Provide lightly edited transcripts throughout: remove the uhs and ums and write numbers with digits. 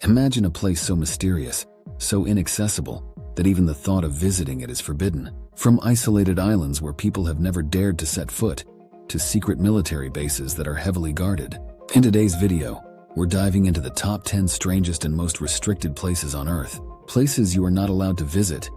Imagine a place so mysterious, so inaccessible, that even the thought of visiting it is forbidden. From isolated islands where people have never dared to set foot, to secret military bases that are heavily guarded. In today's video, we're diving into the top 10 strangest and most restricted places on Earth. Places you are not allowed to visit,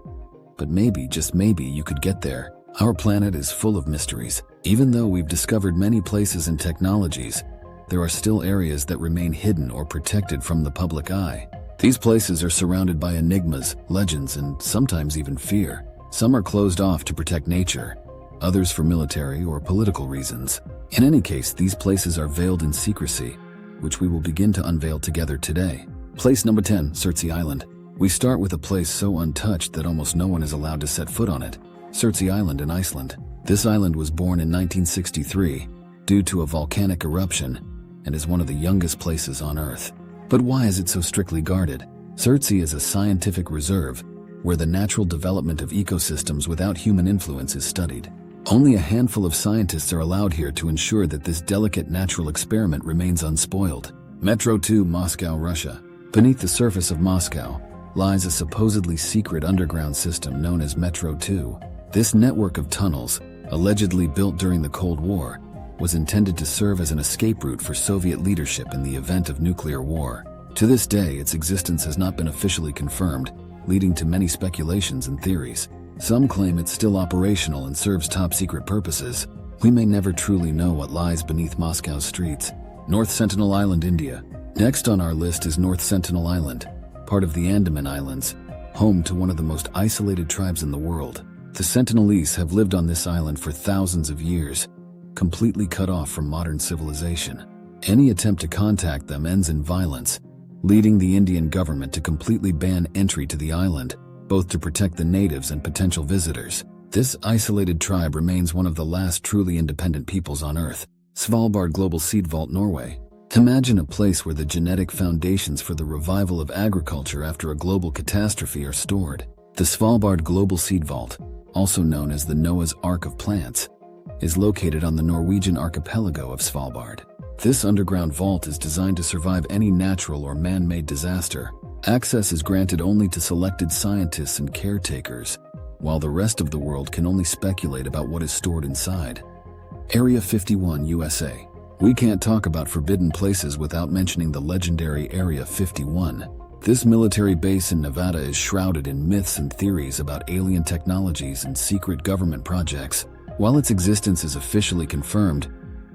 but maybe, just maybe, you could get there. Our planet is full of mysteries. Even though we've discovered many places and technologies, there are still areas that remain hidden or protected from the public eye. These places are surrounded by enigmas, legends, and sometimes even fear. Some are closed off to protect nature, others for military or political reasons. In any case, these places are veiled in secrecy, which we will begin to unveil together today. Place number 10, Surtsey Island. We start with a place so untouched that almost no one is allowed to set foot on it. Surtsey Island in Iceland. This island was born in 1963 due to a volcanic eruption and is one of the youngest places on Earth. But why is it so strictly guarded? Surtsey is a scientific reserve where the natural development of ecosystems without human influence is studied. Only a handful of scientists are allowed here to ensure that this delicate natural experiment remains unspoiled. Metro 2, Moscow, Russia. Beneath the surface of Moscow lies a supposedly secret underground system known as Metro 2. This network of tunnels, allegedly built during the Cold War, was intended to serve as an escape route for Soviet leadership in the event of nuclear war. To this day, its existence has not been officially confirmed, leading to many speculations and theories. Some claim it's still operational and serves top-secret purposes. We may never truly know what lies beneath Moscow's streets. North Sentinel Island, India. Next on our list is North Sentinel Island, part of the Andaman Islands, home to one of the most isolated tribes in the world. The Sentinelese have lived on this island for thousands of years, completely cut off from modern civilization. Any attempt to contact them ends in violence, leading the Indian government to completely ban entry to the island, both to protect the natives and potential visitors. This isolated tribe remains one of the last truly independent peoples on Earth. Svalbard Global Seed Vault, Norway. Imagine a place where the genetic foundations for the revival of agriculture after a global catastrophe are stored. The Svalbard Global Seed Vault, also known as the Noah's Ark of Plants, is located on the Norwegian archipelago of Svalbard. This underground vault is designed to survive any natural or man-made disaster. Access is granted only to selected scientists and caretakers, while the rest of the world can only speculate about what is stored inside. Area 51, USA. We can't talk about forbidden places without mentioning the legendary Area 51. This military base in Nevada is shrouded in myths and theories about alien technologies and secret government projects. While its existence is officially confirmed,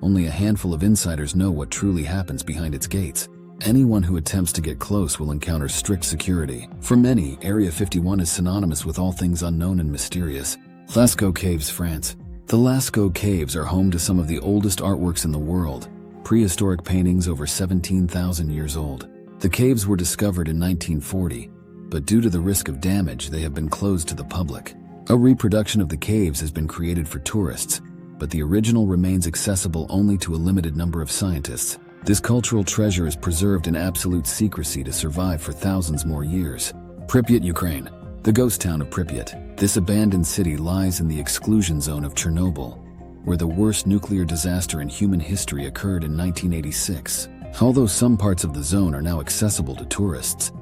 only a handful of insiders know what truly happens behind its gates. Anyone who attempts to get close will encounter strict security. For many, Area 51 is synonymous with all things unknown and mysterious. Lascaux Caves, France. The Lascaux Caves are home to some of the oldest artworks in the world, prehistoric paintings over 17,000 years old. The caves were discovered in 1940, but due to the risk of damage, they have been closed to the public. A reproduction of the caves has been created for tourists, but the original remains accessible only to a limited number of scientists. This cultural treasure is preserved in absolute secrecy to survive for thousands more years. Pripyat, Ukraine. The ghost town of Pripyat. This abandoned city lies in the exclusion zone of Chernobyl, where the worst nuclear disaster in human history occurred in 1986. Although some parts of the zone are now accessible to tourists,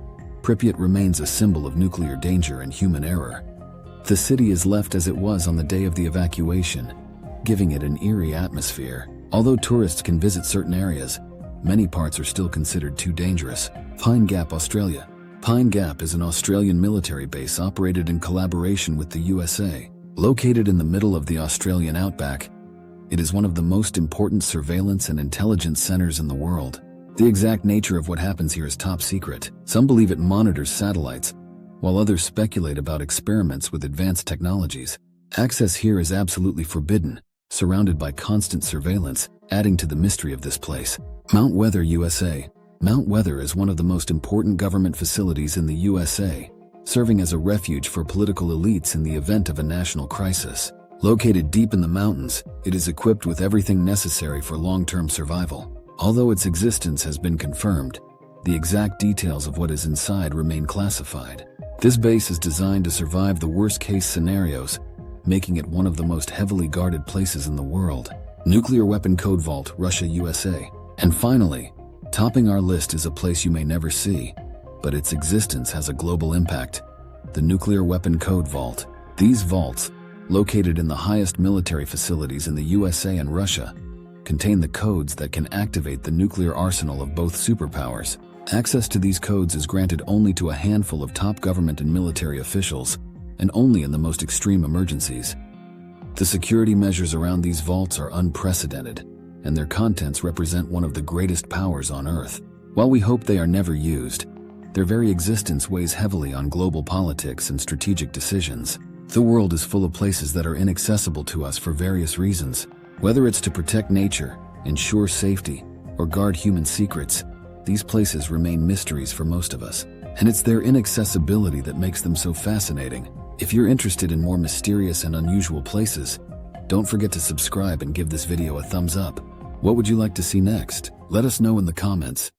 Pripyat remains a symbol of nuclear danger and human error. The city is left as it was on the day of the evacuation, giving it an eerie atmosphere. Although tourists can visit certain areas, many parts are still considered too dangerous. Pine Gap, Australia. Pine Gap is an Australian military base operated in collaboration with the USA. Located in the middle of the Australian outback, it is one of the most important surveillance and intelligence centers in the world. The exact nature of what happens here is top secret. Some believe it monitors satellites, while others speculate about experiments with advanced technologies. Access here is absolutely forbidden, surrounded by constant surveillance, adding to the mystery of this place. Mount Weather, USA. Mount Weather is one of the most important government facilities in the USA, serving as a refuge for political elites in the event of a national crisis. Located deep in the mountains, it is equipped with everything necessary for long-term survival. Although its existence has been confirmed, the exact details of what is inside remain classified. This base is designed to survive the worst-case scenarios, making it one of the most heavily guarded places in the world. Nuclear Weapon Code Vault, Russia, USA. And finally, topping our list is a place you may never see, but its existence has a global impact. The Nuclear Weapon Code Vault. These vaults, located in the highest military facilities in the USA and Russia, contain the codes that can activate the nuclear arsenal of both superpowers. Access to these codes is granted only to a handful of top government and military officials, and only in the most extreme emergencies. The security measures around these vaults are unprecedented, and their contents represent one of the greatest powers on Earth. While we hope they are never used, their very existence weighs heavily on global politics and strategic decisions. The world is full of places that are inaccessible to us for various reasons. Whether it's to protect nature, ensure safety, or guard human secrets, these places remain mysteries for most of us. And it's their inaccessibility that makes them so fascinating. If you're interested in more mysterious and unusual places, don't forget to subscribe and give this video a thumbs up. What would you like to see next? Let us know in the comments.